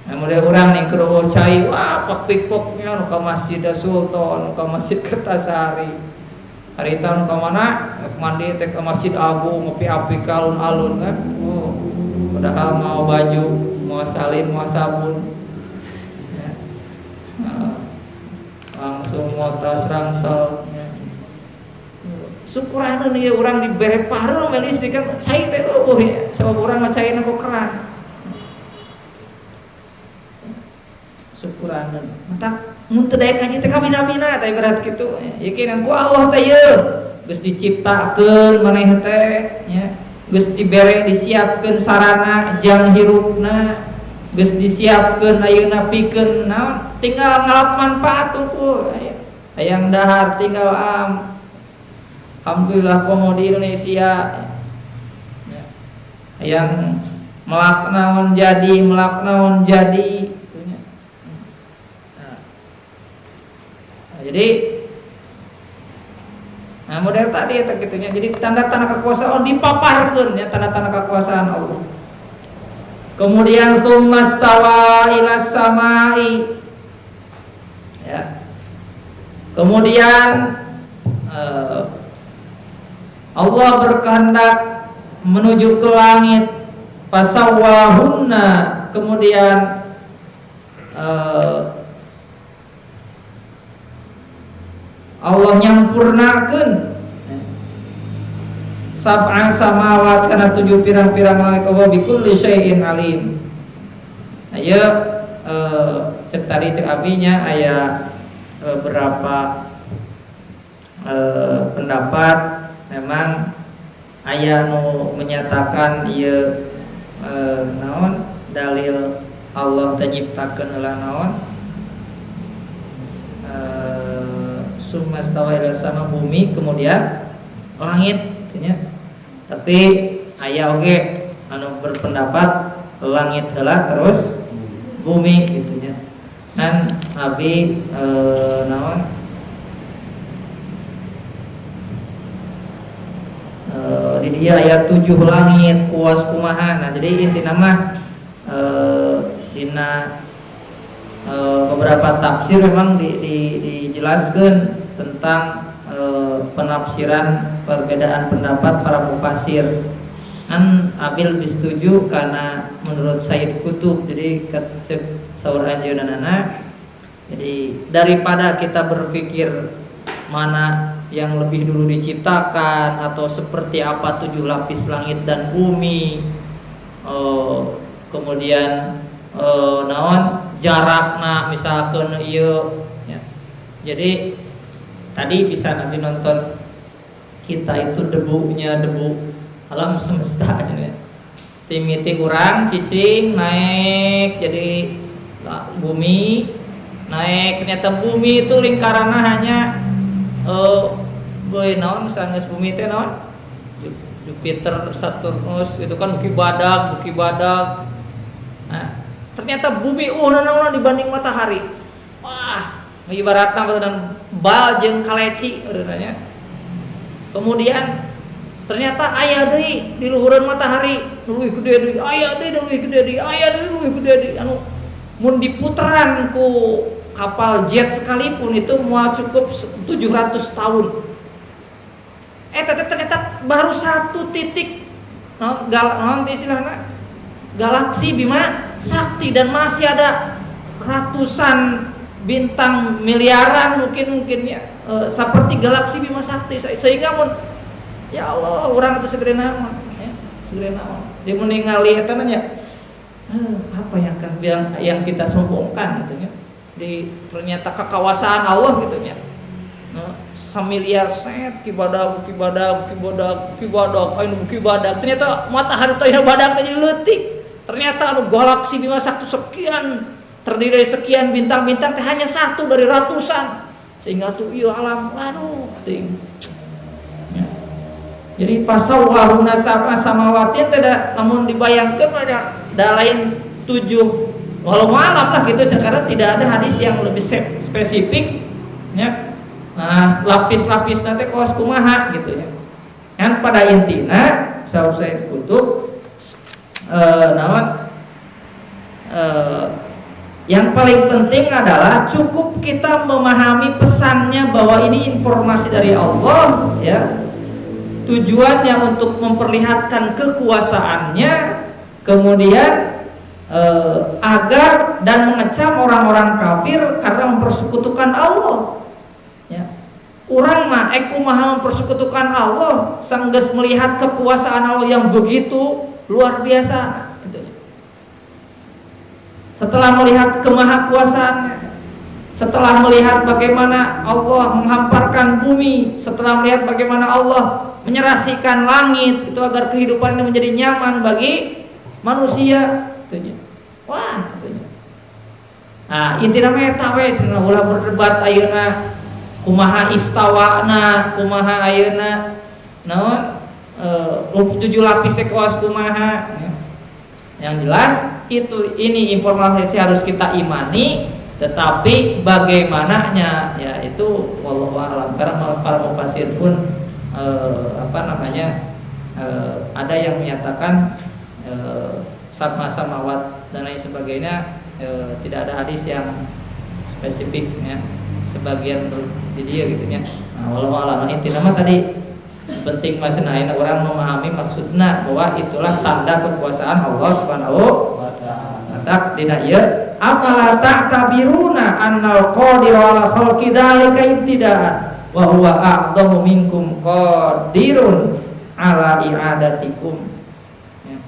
Nah, model urang nih keur cai wah pak-pikpoknya nu ka Masjid Sultan, nu ka Masjid Kertasari. Harita nu ka mana? Mandi teh ka Masjid Agung, ngopi api alun-alun kan. Oh, padahal mau baju, mau salin, mau sabun. Ya. Langsung mau tas rangsel ya. Syukuraneun ieu urang dibere pareung mah listrik kan cai teh eueuh ya. Sabab urang mah caina ku keran. Syukuraneun. Mantap. Mun teu daya kaji teh kabina-bina teh berat kitu. Yakinan ku Allah teh ieu geus diciptakeun maneh teh nya. Geus dibere disiapkeun sarana jang hirupna, geus disiapkeun ayeuna pikeun naon? Tinggal ngalap manfaat unggul. Hayang dahar tinggal alhamdulillah komo di Indonesia. Ya. Hayang melak naon jadi jadi model tadi eta kitunya. Jadi tanda-tanda kekuasaan dipaparkeun ya, tanda-tanda kekuasaan Allah. Kemudian tsummastawa ilas samai ya. Kemudian Allah berkehendak menuju ke langit fasawwahunna, kemudian Allah nyampurnakeun sab'a samawat kana 7 pirang-pirang langit. Allah bikulli syai'in alim. Aya cek tadi cek abinya aya berapa pendapat memang aya nu menyatakan ieu naon dalil Allah teh nyiptakeun heula naon summastawa ila sama bumi kemudian langit gitu nya. Tapi aya oge anu berpendapat langit heula terus bumi gitu nya. Kan abi naon di dia aya 7 langit kuas kumaha. Nah jadi intina mah dina beberapa tafsir memang dijelaskan tentang penafsiran perbedaan pendapat para mufasir. Kan Abil lebih setuju karena menurut Said Kutub, jadi saur ajeunana. Jadi daripada kita berpikir mana yang lebih dulu diciptakan atau seperti apa 7 lapis langit dan bumi, kemudian naon jarakna misalkan ieu ya. Jadi tadi bisa nanti nonton kita itu debunya debu alam semesta aja ya. Timiti kurang cicing naik jadi bumi naik, ternyata bumi itu lingkarannya hanya naon misalnya bumi teh naon Jupiter, Saturnus itu kan buki badak. Nah, ternyata bumi naon dibanding matahari. Wah, ibaratna dan bal jeung kaleci urangnya. Kemudian ternyata aya deui di luhureun matahari, leuwih gede deui, aya deui leuwih gede deui, aya deui leuwih gede deui. Anu mun diputeran ku kapal jet sekalipun itu moal cukup 700 tahun. Ternyata baru satu titik naon istilahna galaksi Bima Sakti dan masih ada ratusan bintang miliaran mungkin ya seperti galaksi Bima Sakti. Sehingga mun ya Allah orang itu segede naon ya. sebenarnya naon. Dia meningali eta nya apa yang kita sombongkan gitu nya. Ternyata kekawasan Allah gitu nya. Samiliar set kibadag anu kibadag ternyata matahari teh badag teh leutik. Ternyata anu galaksi Bima Sakti sekian terdiri dari sekian bintang-bintang teh hanya satu dari ratusan. Sehingga tuh ieu alam aduh ting. Ya. Jadi pasawwahuna sab'a samawatin tidak namun dibayangkan ada lain 7 walau alam lah gitu karena tidak ada hadis yang lebih spesifik ya. Nah, lapis-lapis nanti kaos kumaha gitu ya. Kan pada intinya saya kutub yang paling penting adalah cukup kita memahami pesannya bahwa ini informasi dari Allah ya. Tujuannya untuk memperlihatkan kekuasaannya, kemudian agar dan mengecam orang-orang kafir karena mempersekutukan Allah. Ya. Orang mah kumaha mempersekutukan Allah, sanggeus melihat kekuasaan Allah yang begitu luar biasa. Setelah melihat kemahakuasaannya, setelah melihat bagaimana Allah menghamparkan bumi, setelah melihat bagaimana Allah menyerasikan langit itu agar kehidupan ini menjadi nyaman bagi manusia. Wah, nah intinya eta we cenah ulah berdebat ayeuna kumaha istawana, kumaha ayeuna naon 7 lapis teh kaos kumaha. Yang jelas ini informasi harus kita imani, tetapi bagaimananya ya itu wallahu a'lam. Karena para mufassir pun ada yang menyatakan sab'a samawat dan lain sebagainya, tidak ada hadis yang spesifik ya, sebagian di dia gitu ya. Nah, wallahu a'lam. Intinya tadi penting masih orang memahami maksudnya bahwa itulah tanda kekuasaan Allah Subhanahu wa taala. Dina ieu afala ta'tabiruna annal qadir ala khalqi dzalika ibtida'an wa huwa a'dhamu minkum qadirun ala i'adatikum. Ya.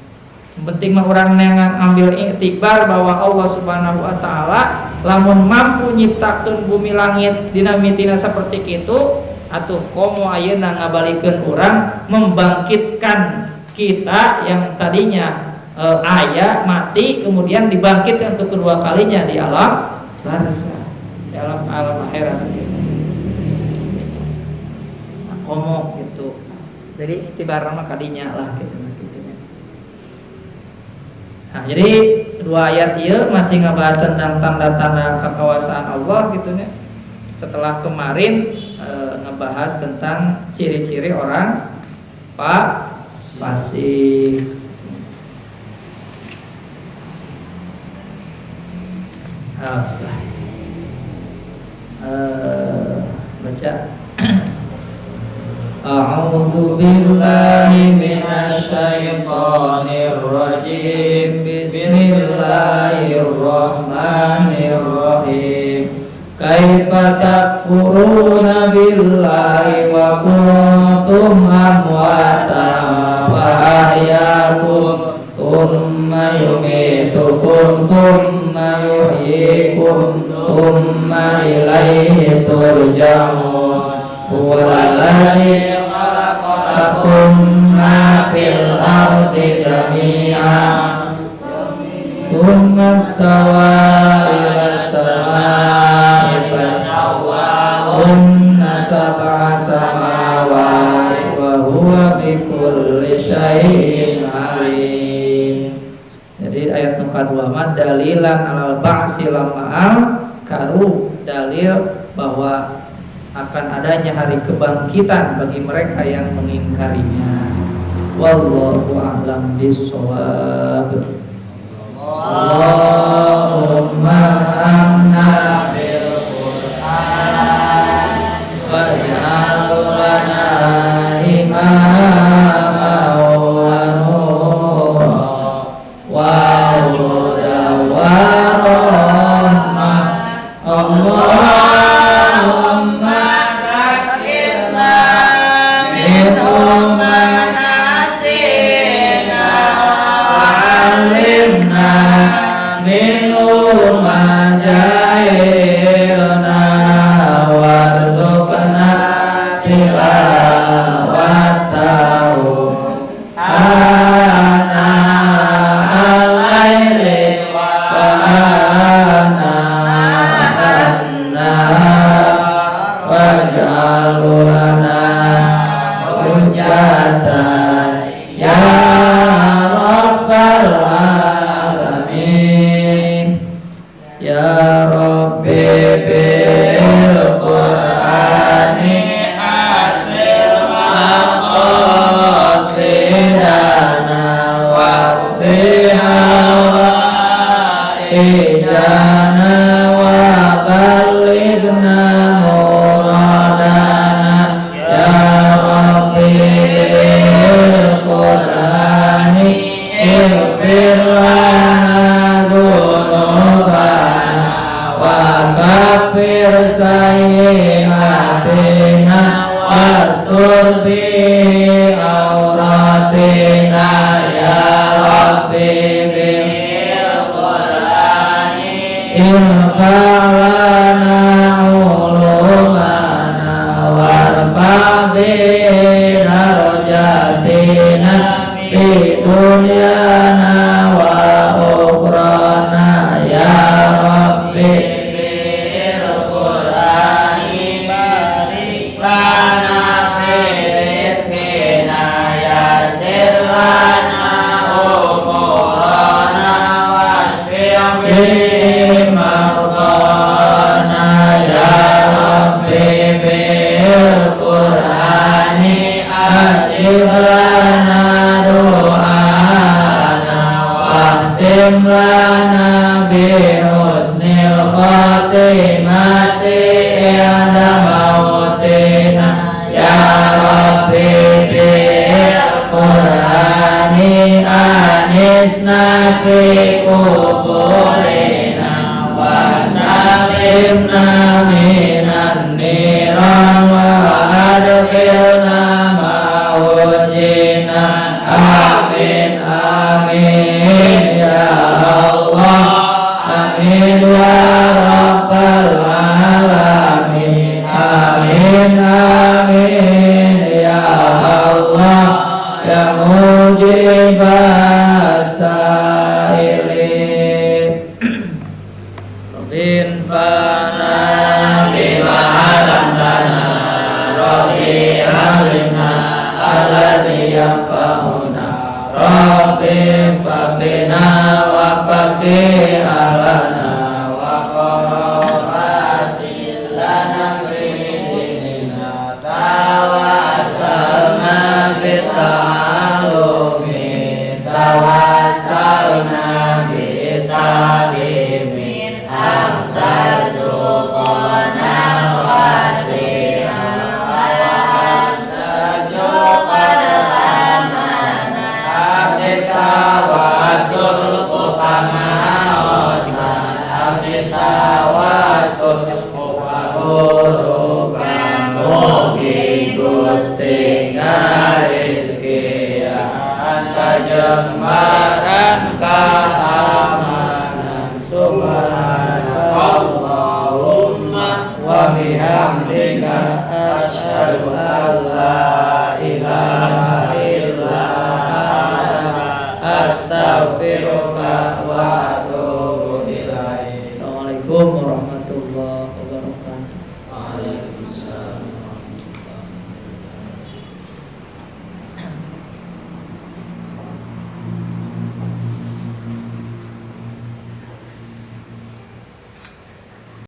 Penting mah urang neangan ambil iktibar bahwa Allah Subhanahu wa taala lamun mampu nyiptakeun bumi langit dina mitina saperti kitu atuh komo ayeuna ngabalikeun urang membangkitkan kita yang tadinya aya mati kemudian dibangkitkan untuk kedua kalinya di alam barzah, di alam akhirat gitu. Nah, komo gitu. Jadi itibarna kadinya lah gitu gitunya. Nah, jadi dua ayat ieu masih ngebahas tentang tanda-tanda kekuasaan Allah gitu nya. Setelah kemarin ngebahas tentang ciri-ciri orang fasik. Baca. A'udzu billahi minasy syaithanir rajim. Bismillahirrahmanirrahim. Kaifa takfuruna billahi wa kuntum amwatan fa ahyaakum thumma yumitukum thumma yuhyikum thumma ilaihi turja'un. Huwallazi khalaqakum ma fil ardi jami'an thumma istawa ila samaa'i fasawwahunna sab'a samawati wa huwa bikulli syai'in alim. Jadi ayat nomor 2 mah dalilan alal ba'si lama'al karu, dalil bahwa akan adanya hari kebangkitan bagi mereka yang mengingkarinya. Wallahu a'lam bishawab. Allahumma amna bil Qur'an waj'al lana imama wa nura wa hudan wa rahmah. Allahumma dhakkirna minhum manasina Allahumma wa bihamdika asyhadu an la